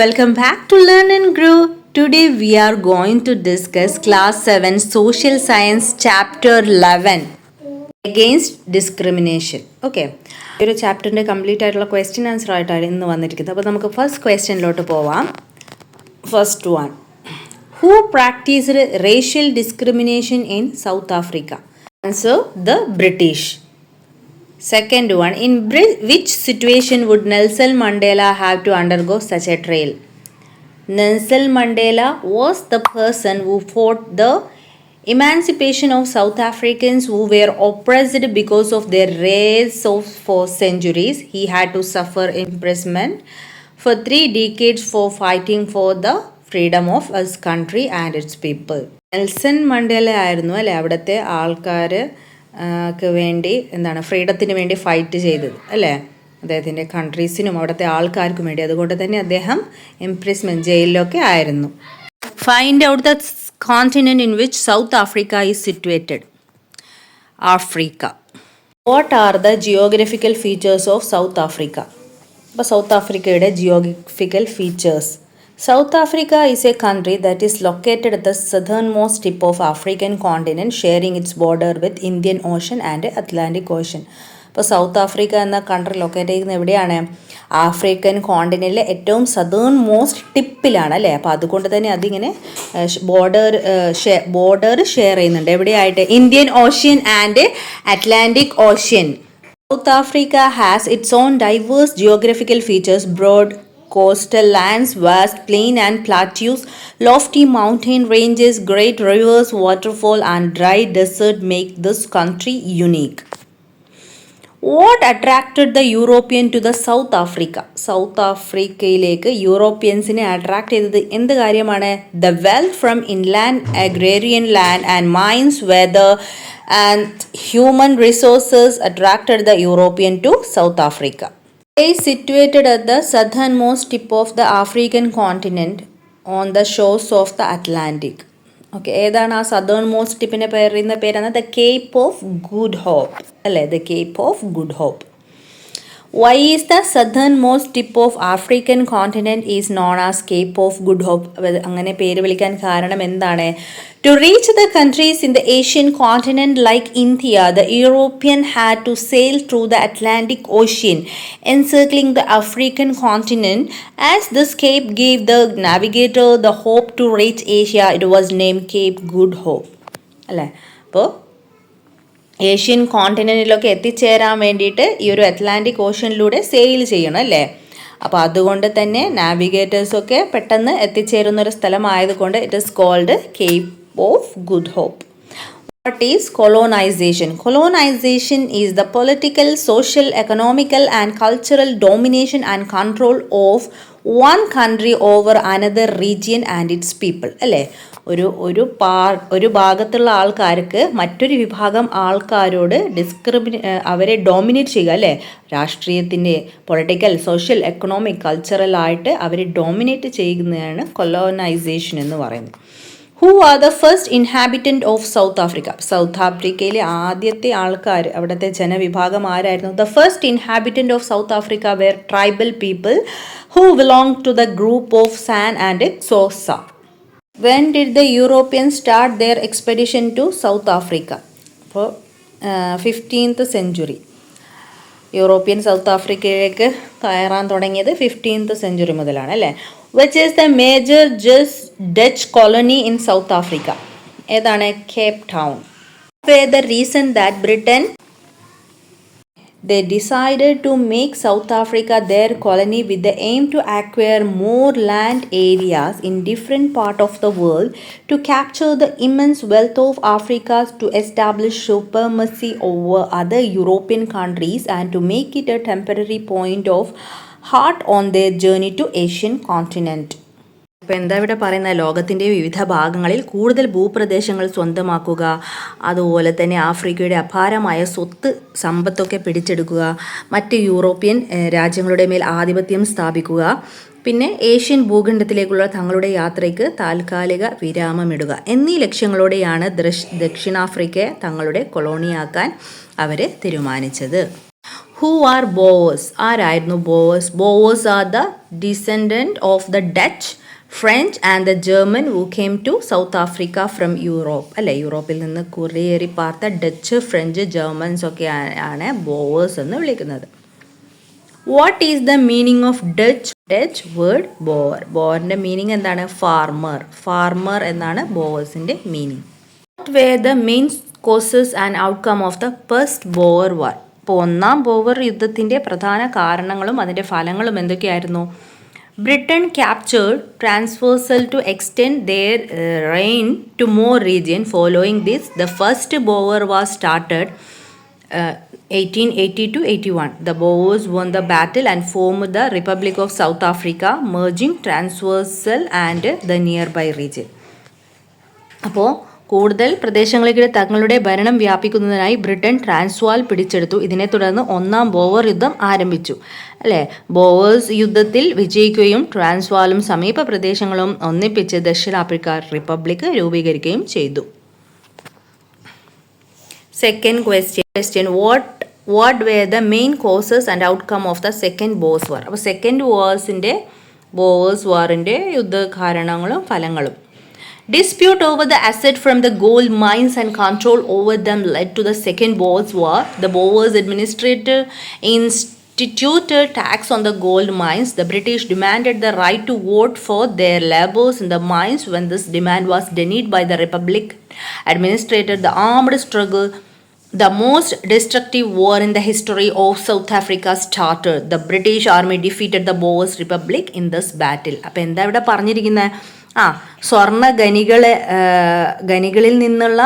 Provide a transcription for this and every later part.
Welcome back to Learn and Grow. Today we are going to discuss Class 7 Social Science Chapter 11 Against Discrimination. Okay. ഒരു ചാപ്റ്ററിൻ്റെ complete ആയിട്ടുള്ള question answer ആയിട്ടാണ് ഇന്ന് വന്നിരിക്കുന്നത്. അപ്പോൾ നമുക്ക് ഫസ്റ്റ് ക്വസ്റ്റ്യനിലോട്ട് പോവാം. First one, who practised racial discrimination in South Africa? Answer, the British. Second one, in which situation would Nelson Mandela have to undergo such a trial? Nelson Mandela was the person who fought the emancipation of South Africans who were oppressed because of their race for centuries. He had to suffer imprisonment for 3 decades for fighting for the freedom of his country and its people. Nelson Mandela ആയിരുന്നു അല്ലേ അവിടുത്തെ ആൾക്കാർ വേണ്ടി ഫ്രീഡത്തിന് വേണ്ടി fight ചെയ്തത് അല്ലേ, അദ്ദേഹത്തിൻ്റെ കൺട്രീസിനും അവിടുത്തെ ആൾക്കാർക്കും വേണ്ടി. അതുകൊണ്ട് തന്നെ അദ്ദേഹം ഇംപ്രിസ്മെൻറ്റ് ജയിലിലൊക്കെ ആയിരുന്നു. Find out the continent in which south Africa is situated. Africa. What are the geographical features of south Africa? അപ്പോൾ സൗത്ത് ആഫ്രിക്കയുടെ geographical features. South Africa is a country that is located at the southernmost tip of African continent, sharing its border with Indian Ocean and Atlantic Ocean. ഇപ്പോൾ south Africa എന്ന country locate ചെയ്യുന്നത് എവിടെയാണ്? African കോണ്ടിനെൻറ്റിലെ ഏറ്റവും southern most ടിപ്പിലാണ് അല്ലേ. അപ്പോൾ അതുകൊണ്ട് തന്നെ അതിങ്ങനെ ബോർഡർ ഷെയർ ചെയ്യുന്നുണ്ട്. എവിടെയായിട്ട്? Indian ocean and Atlantic ocean. South Africa has its own diverse geographical features: broad coastal lands, vast plain and plateaus, lofty mountain ranges, great rivers, waterfall and dry desert make this country unique. What attracted the European to the South Africa? South ആഫ്രിക്കയിലേക്ക് യൂറോപ്യൻസിനെ attract ചെയ്തത് എന്ത് കാര്യമാണ്? The wealth from inland agrarian land and mines, weather and human resources attracted the European to South Africa. It is situated at the southernmost tip of the African continent on the shores of the Atlantic. ഓക്കെ, ഏതാണ് ആ southern most ടിപ്പിൻ്റെ പറയുന്ന പേരാണ്? The Cape of Good Hope അല്ലേ, the Cape of Good Hope. Why is the southernmost tip of African continent is known as Cape of Good Hope? അങ്ങനെ പേര് വിളിക്കാൻ കാരണം എന്താണ്? To reach the countries in the Asian continent like India, the European had to sail through the Atlantic Ocean, encircling the African continent. As this cape gave the navigator the hope to reach Asia, it was named Cape Good Hope. അല്ലേ, അപ്പോൾ Asian കോണ്ടിനെൻറ്റിലൊക്കെ എത്തിച്ചേരാൻ വേണ്ടിയിട്ട് ഈ ഒരു Atlantic ഓഷ്യനിലൂടെ sale ചെയ്യണം അല്ലേ. അപ്പോൾ അതുകൊണ്ട് തന്നെ നാവിഗേറ്റേഴ്സൊക്കെ പെട്ടെന്ന് എത്തിച്ചേരുന്നൊരു സ്ഥലമായതുകൊണ്ട് it is called Cape of Good Hope. What is colonization? Colonization is the political, social, economical and cultural domination and control of one country over another region and its people. അല്ലേ, ഒരു ഭാഗത്തുള്ള ആൾക്കാർക്ക് മറ്റൊരു വിഭാഗം ആൾക്കാരോട് അവരെ ഡോമിനേറ്റ് ചെയ്യുക അല്ലേ. രാഷ്ട്രീയത്തിൻ്റെ പൊളിറ്റിക്കൽ, സോഷ്യൽ, എക്കണോമിക്, കൾച്ചറലായിട്ട് അവരെ ഡോമിനേറ്റ് ചെയ്യുന്നതാണ് കൊളോണൈസേഷൻ എന്ന് പറയുന്നത്. Who are the first inhabitant of South Africa? South ആഫ്രിക്കയിലെ ആദ്യത്തെ ആൾക്കാർ, അവിടുത്തെ ജനവിഭാഗം ആരായിരുന്നു? The first inhabitant of South Africa were tribal people who belonged to the group of San and Xhosa. When did the Europeans start their expedition to South Africa? അപ്പോൾ 15th century. European south ആഫ്രിക്കയിലേക്ക് കയറാൻ തുടങ്ങിയത് 15th century മുതലാണ് അല്ലേ. Which is the major Dutch colony in South Africa? ഏതാണ്? Cape town. Were the reason that Britain they decided to make South Africa their colony with the aim to acquire more land areas in different parts of the world to capture the immense wealth of Africa, to establish supremacy over other European countries and to make it a temporary point of halt on their journey to Asian continent. ഇപ്പോൾ എന്താ ഇവിടെ പറയുന്നത്? ലോകത്തിൻ്റെ വിവിധ ഭാഗങ്ങളിൽ കൂടുതൽ ഭൂപ്രദേശങ്ങൾ സ്വന്തമാക്കുക, അതുപോലെ തന്നെ ആഫ്രിക്കയുടെ അപാരമായ സ്വത്ത് സമ്പത്തൊക്കെ പിടിച്ചെടുക്കുക, മറ്റ് യൂറോപ്യൻ രാജ്യങ്ങളുടെ മേൽ ആധിപത്യം സ്ഥാപിക്കുക, പിന്നെ ഏഷ്യൻ ഭൂഖണ്ഡത്തിലേക്കുള്ള തങ്ങളുടെ യാത്രയ്ക്ക് താൽക്കാലിക വിരാമമിടുക എന്നീ ലക്ഷ്യങ്ങളോടെയാണ് ദക്ഷിണാഫ്രിക്കയെ തങ്ങളുടെ കൊളോണിയാക്കാൻ അവർ തീരുമാനിച്ചത്. Who are Boers? ആരായിരുന്നു Boers? Boers are the descendant of the Dutch, French and the German who came to South Africa from Europe. അല്ലേ, യൂറോപ്പിൽ നിന്ന് കുറിയേറി പാർത്ത ഡച്ച്, ഫ്രഞ്ച്, ജർമ്മൻസ് ഒക്കെ ആണ് ബോവേഴ്സ് എന്ന് വിളിക്കുന്നത്. What is the meaning of Dutch word Boer? ബോവറിൻ്റെ മീനിങ് എന്താണ്? ഫാർമർ. ഫാർമർ എന്നാണ് ബോവേഴ്സിൻ്റെ meaning. What were the main causes and outcome of the first Boer war? ഇപ്പോൾ ഒന്നാം ബോവർ യുദ്ധത്തിൻ്റെ പ്രധാന കാരണങ്ങളും അതിൻ്റെ ഫലങ്ങളും എന്തൊക്കെയായിരുന്നു? Britain captured Transvaal to extend their reign to more region. Following this the first Boer was started 1880-81. The Boers won the battle and formed the Republic of South Africa, merging Transvaal and the nearby region. അപ്പോൾ കൂടുതൽ പ്രദേശങ്ങളിലേക്ക് തങ്ങളുടെ ഭരണം വ്യാപിക്കുന്നതിനായി Britain Transvaal പിടിച്ചെടുത്തു. ഇതിനെ തുടർന്ന് ഒന്നാം bower യുദ്ധം ആരംഭിച്ചു. അല്ലേ, ബോവേഴ്സ് യുദ്ധത്തിൽ വിജയിക്കുകയും ട്രാൻസ്വാളും സമീപ പ്രദേശങ്ങളും ഒന്നിപ്പിച്ച് ദക്ഷിണാഫ്രിക്ക റിപ്പബ്ലിക് രൂപീകരിക്കുകയും ചെയ്തു. Second question, what were the main causes and outcome of the second Boers War? അപ്പോൾ സെക്കൻഡ് ബോവേഴ്സ് വാറിൻ്റെ യുദ്ധ കാരണങ്ങളും ഫലങ്ങളും. Dispute over the asset from the gold mines and control over them led to the second Boers War. The Boers administrator instituted tax on the gold mines. The British demanded the right to vote for their labours in the mines. When this demand was denied by the Republic administrator, the armed struggle, the most destructive war in the history of South Africa, started. The British army defeated the Boers Republic in this battle. അപ്പോൾ എന്താ ഇവിടെ പറഞ്ഞിരിക്കുന്നത്? സ്വർണ്ണ ഖനികളിൽ നിന്നുള്ള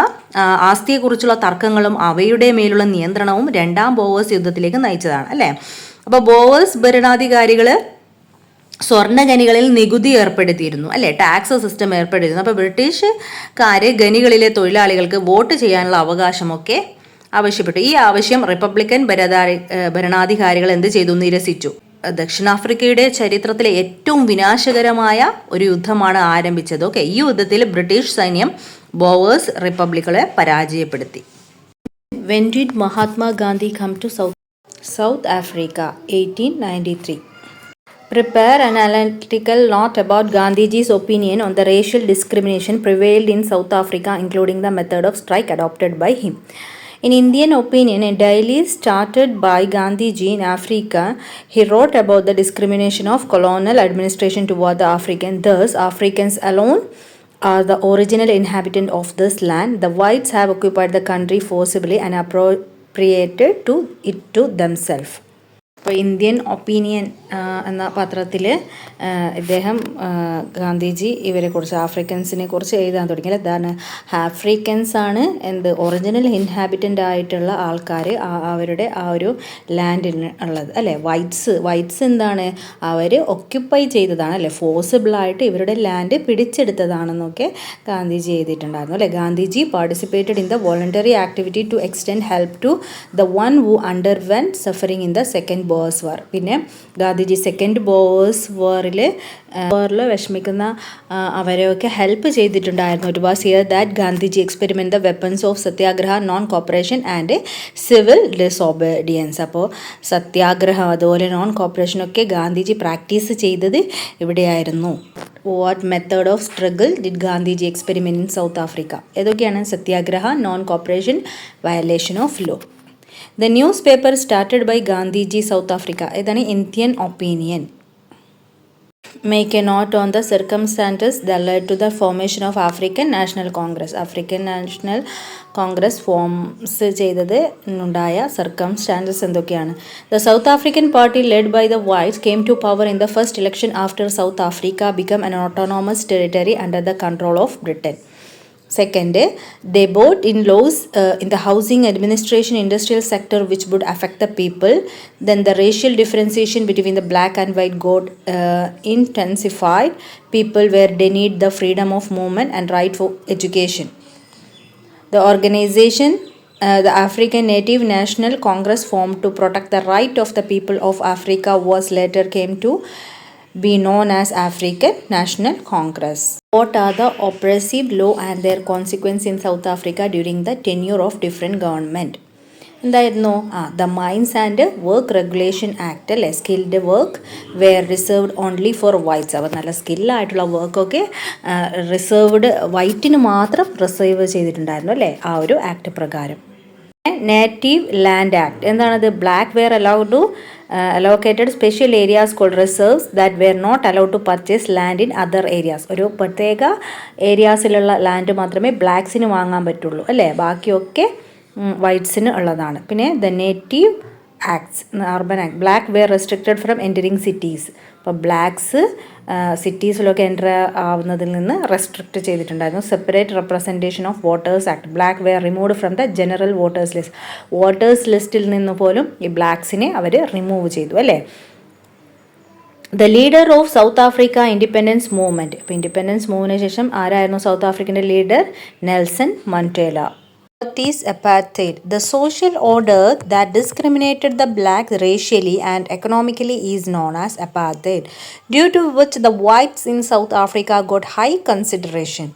ആസ്തിയെക്കുറിച്ചുള്ള തർക്കങ്ങളും അവയുടെ മേലുള്ള നിയന്ത്രണവും രണ്ടാം ബോവേഴ്സ് യുദ്ധത്തിലേക്ക് നയിച്ചതാണ്. അല്ലേ, അപ്പോൾ ബോവേഴ്സ് ഭരണാധികാരികൾ സ്വർണ്ണ ഖനികളിൽ നികുതി ഏർപ്പെടുത്തിയിരുന്നു. അല്ലേ, ടാക്സ് സിസ്റ്റം ഏർപ്പെടുത്തിയിരുന്നു. അപ്പോൾ ബ്രിട്ടീഷുകാർ ഖനികളിലെ തൊഴിലാളികൾക്ക് വോട്ട് ചെയ്യാനുള്ള അവകാശമൊക്കെ ആവശ്യപ്പെട്ടു. ഈ ആവശ്യം റിപ്പബ്ലിക്കൻ ഭരണാധികാരികൾ എന്ത് ചെയ്തു? നിരസിച്ചു. ദക്ഷിണാഫ്രിക്കയുടെ ചരിത്രത്തിലെ ഏറ്റവും വിനാശകരമായ ഒരു യുദ്ധമാണ് ആരംഭിച്ചത്. ഓക്കെ, ഈ യുദ്ധത്തിൽ ബ്രിട്ടീഷ് സൈന്യം ബോവേഴ്സ് റിപ്പബ്ലിക്കുകളെ പരാജയപ്പെടുത്തി. When did Mahatma Gandhi come to South Africa? 1893. Prepare an analytical note about Gandhiji's opinion on the racial discrimination prevailed in South Africa, including the method of strike adopted by him. In Indian opinion, a diary started by Gandhiji in Africa, he wrote about the discrimination of colonial administration toward the African. Thus, Africans alone are the original inhabitant of this land. The whites have occupied the country forcibly and appropriated it to themselves. അപ്പോൾ Indian opinion എന്ന പത്രത്തിൽ ഇദ്ദേഹം ഗാന്ധിജി ഇവരെക്കുറിച്ച് ആഫ്രിക്കൻസിനെ കുറിച്ച് എഴുതാൻ തുടങ്ങി. അതാണ് Afrikaans ആണ് ഒറിജിനൽ ഇൻഹാബിറ്റൻ്റ് ആയിട്ടുള്ള ആൾക്കാർ അവരുടെ ആ ഒരു ലാൻഡിന് ഉള്ളത്. അല്ലേ, വൈറ്റ്സ് എന്താണ്, അവർ ഒക്യുപ്പൈ ചെയ്തതാണ്. അല്ലേ, ഫോഴ്സിബിളായിട്ട് ഇവരുടെ ലാൻഡ് പിടിച്ചെടുത്തതാണെന്നൊക്കെ ഗാന്ധിജി എഴുതിയിട്ടുണ്ടായിരുന്നു. അല്ലേ, Gandhiji participated in the voluntary activity to extend help to the one who underwent suffering in the second Boers war. പിന്നെ ഗാന്ധിജി സെക്കൻഡ് ബോവേഴ്സ് വാറിൽ വിഷമിക്കുന്ന അവരെയൊക്കെ ഹെൽപ്പ് ചെയ്തിട്ടുണ്ടായിരുന്നു. It was here that Gandhiji experiment the weapons of satyagraha, non cooperation and civil disobedience. അപ്പോൾ സത്യാഗ്രഹം അതുപോലെ non കോപ്പറേഷനൊക്കെ Gandhiji practice ചെയ്തത് ഇവിടെയായിരുന്നു. What method of struggle did Gandhiji experiment in South Africa? ഏതൊക്കെയാണ്? Satyagraha, non corporation, violation of law. The newspaper started by Gandhiji, South Africa. ഇതാണ് Indian Opinion. Make a note on the circumstances that led to the formation of African National Congress. African National Congress forms ചെയ്തത് ഉണ്ടായ circumstances എന്തൊക്കെയാണ്? The South African Party led by the whites came to power in the first election after South Africa became an autonomous territory under the control of Britain. Second, they brought in laws in the housing, administration, industrial sector which would affect the people. Then the racial differentiation between the black and white got intensified. People were denied the freedom of movement and right for education. The organization, the African Native National Congress, formed to protect the right of the people of Africa, was later came to be known as African National Congress. What are the oppressive law and their consequence in South Africa during the tenure of different government? എന്തായിരുന്നു the mines and work regulation act അല്ലേ. Skilled work were reserved only for whites. അവർ നല്ല സ്കില്ലായിട്ടുള്ള വർക്കൊക്കെ reserved വൈറ്റിന് മാത്രം reserve ചെയ്തിട്ടുണ്ടായിരുന്നു അല്ലേ ആ ഒരു ആക്ട് പ്രകാരം. നേറ്റീവ് ലാൻഡ് ആക്ട് എന്താണത്? Black were allowed to allocated special areas called reserves that were not allowed to purchase land in other areas. ഒരു പ്രത്യേക ഏരിയാസിലുള്ള ലാൻഡ് മാത്രമേ ബ്ലാക്സിന് വാങ്ങാൻ പറ്റുള്ളൂ അല്ലേ, ബാക്കിയൊക്കെ വൈറ്റ്സിന് ഉള്ളതാണ്. പിന്നെ the native acts, urban act, black wear restricted from entering cities. അപ്പോൾ ബ്ലാക്സ് സിറ്റീസിലൊക്കെ എൻ്റർ ആവുന്നതിൽ നിന്ന് റെസ്ട്രിക്റ്റ് ചെയ്തിട്ടുണ്ടായിരുന്നു. Separate representation of voters act, black wear removed from the general voters list. Voters ലിസ്റ്റിൽ നിന്ന് പോലും ഈ ബ്ലാക്സിനെ അവർ റിമൂവ് ചെയ്തു അല്ലേ. The leader of south Africa independence movement. ഇപ്പോൾ ഇൻഡിപെൻഡൻസ് മൂവിന് ശേഷം ആരായിരുന്നു south ആഫ്രിക്കൻ്റെ leader? Nelson Mandela. What is apartheid? The social order that discriminated the blacks racially and economically is known as apartheid, due to which the whites in South Africa got high consideration.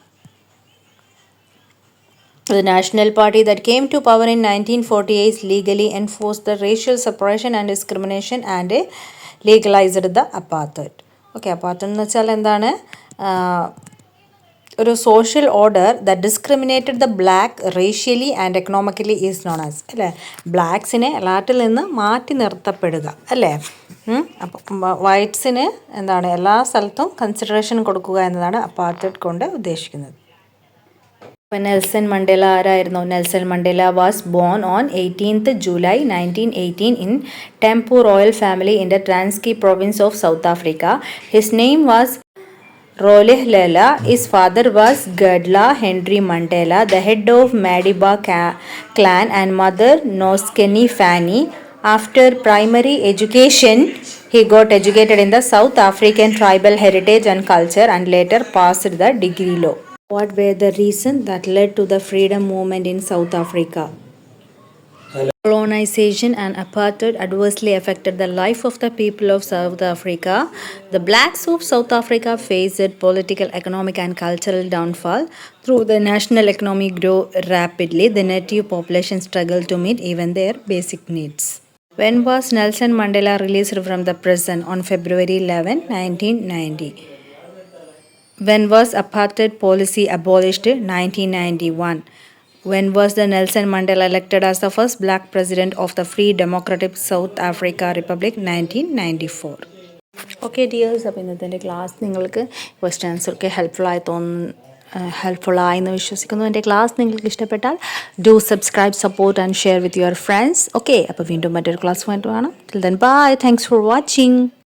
The National Party that came to power in 1948 legally enforced the racial separation and discrimination and legalized the apartheid. Okay, apartheid എന്ന് വെച്ചാൽ എന്താണ്? ഒരു social order that discriminated the black racially and economically is known as അല്ലേ. ബ്ലാക്സിനെ എല്ലാറ്റിൽ നിന്ന് മാറ്റി നിർത്തപ്പെടുക അല്ലേ. അപ്പം വൈറ്റ്സിന് എന്താണ് എല്ലാ സ്ഥലത്തും കൺസിഡറേഷൻ കൊടുക്കുക എന്നതാണ് അപ്പാർട്ടൈഡ് കൊണ്ട് ഉദ്ദേശിക്കുന്നത്. അപ്പം നെൽസൺ മണ്ടേല ആരായിരുന്നു? Nelson Mandela was born on 18th July 1918 in Tempu royal family in the Transkei province of South Africa. His name was Rolihlahla. His father was Gudla Henry Mandela, the head of Madiba clan, and mother Noskeni Fanny. After primary education, he got educated in the South African tribal heritage and culture and later passed the degree law. What were the reasons that led to the freedom movement in South Africa? Colonization and apartheid adversely affected the life of the people of South Africa. The blacks of South Africa faced political, economic and cultural downfall. Through the national economy grew rapidly, the native population struggled to meet even their basic needs. When was Nelson Mandela released from the prison? On February 11, 1990. When was apartheid policy abolished? 1991. When was the Nelson Mandela elected as the first black president of the Free Democratic South Africa Republic? 1994. Okay dears, അപ്പോൾ ഇന്നത്തെ class നിങ്ങൾക്ക് ക്വസ്റ്റ്യൻസൊക്കെ ഹെൽപ്ഫുള്ളായെന്ന് വിശ്വസിക്കുന്നു. എൻ്റെ class നിങ്ങൾക്ക് ഇഷ്ടപ്പെട്ടാൽ do subscribe, support and share with your friends. Okay, അപ്പോൾ വീണ്ടും മറ്റൊരു ക്ലാസ് വേണ്ടി വേണം. Till then bye, thanks for watching.